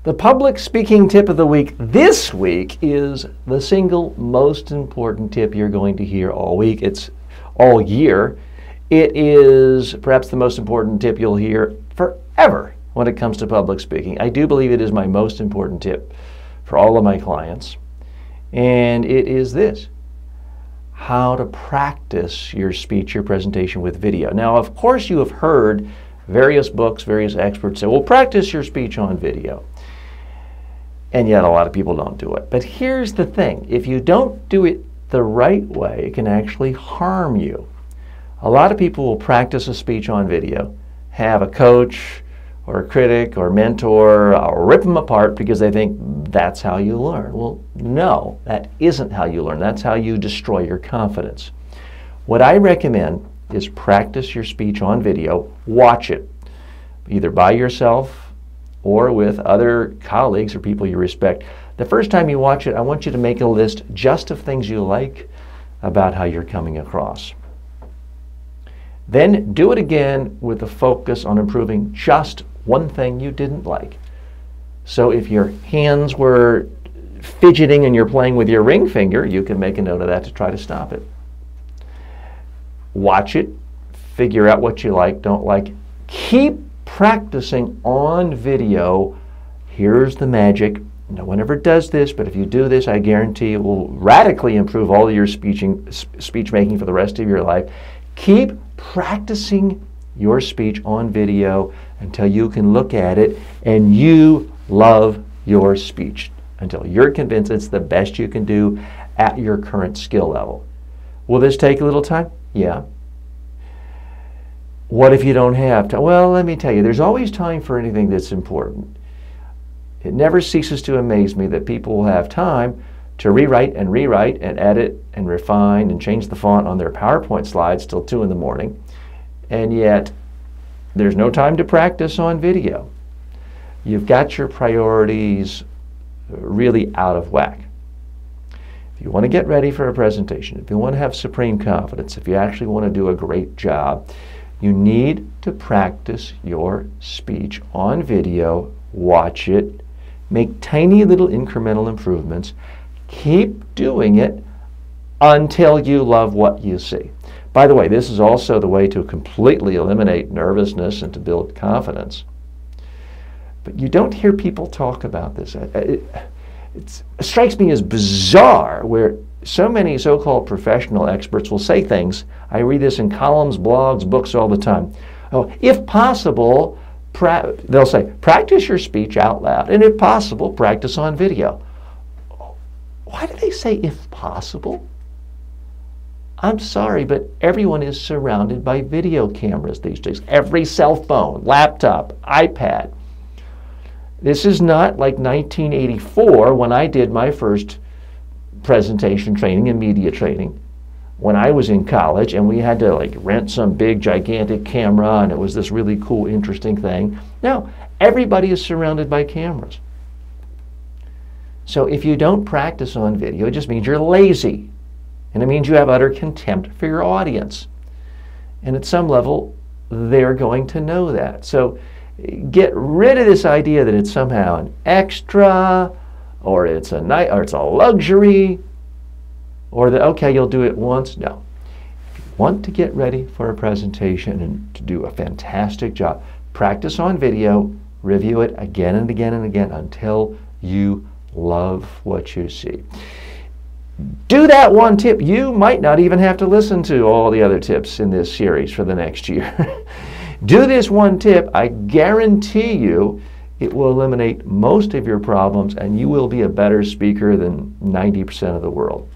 The public speaking tip of the week this week is the single most important tip you're going to hear all week. It's all year. It is perhaps the most important tip you'll hear forever when it comes to public speaking. I do believe it is my most important tip for all of my clients. And it is this: how to practice your speech, your presentation with video. Now, of course, you have heard various books, various experts say, well, practice your speech on video. And yet a lot of people don't do it. But here's the thing: if you don't do it the right way, it can actually harm you. A lot of people will practice a speech on video, have a coach or a critic or mentor rip them apart because they think that's how you learn. Well, no, that isn't how you learn. That's how you destroy your confidence. What I recommend is practice your speech on video. Watch it, either by yourself or with other colleagues or people you respect. The first time you watch it, I want you to make a list just of things you like about how you're coming across. Then do it again with a focus on improving just one thing you didn't like. So if your hands were fidgeting and you're playing with your ring finger, you can make a note of that to try to stop it. Watch it, figure out what you like, don't like. Keep practicing on video. Here's the magic. No one ever does this, but if you do this, I guarantee it will radically improve all of your speech making for the rest of your life. Keep practicing your speech on video until you can look at it and you love your speech, until you're convinced it's the best you can do at your current skill level. Will this take a little time? Yeah. What if you don't have time? Well, let me tell you, there's always time for anything that's important. It never ceases to amaze me that people will have time to rewrite and edit and refine and change the font on their PowerPoint slides till 2 in the morning, and yet there's no time to practice on video. You've got your priorities really out of whack. If you want to get ready for a presentation, if you want to have supreme confidence, if you actually want to do a great job, you need to practice your speech on video. Watch it, make tiny little incremental improvements, keep doing it until you love what you see. By the way, this is also the way to completely eliminate nervousness and to build confidence. But you don't hear people talk about this. It strikes me as bizarre where so many so-called professional experts will say things. I read this in columns, blogs, books all the time. Oh, if possible, they'll say, practice your speech out loud, and if possible, practice on video. Why do they say if possible? I'm sorry, but everyone is surrounded by video cameras these days. Every cell phone, laptop, iPad. This is not like 1984 when I did my first presentation training and media training when I was in college, and we had to rent some big gigantic camera, and it was this really cool, interesting thing. Now, everybody is surrounded by cameras. So if you don't practice on video, it just means you're lazy, and it means you have utter contempt for your audience. And at some level, they're going to know that. So get rid of this idea that it's somehow an extra, or it's a luxury, or that, okay, you'll do it once. No. If you want to get ready for a presentation and to do a fantastic job, practice on video, review it again and again and again until you love what you see. Do that one tip. You might not even have to listen to all the other tips in this series for the next year. Do this one tip. I guarantee you it will eliminate most of your problems, and you will be a better speaker than 90% of the world.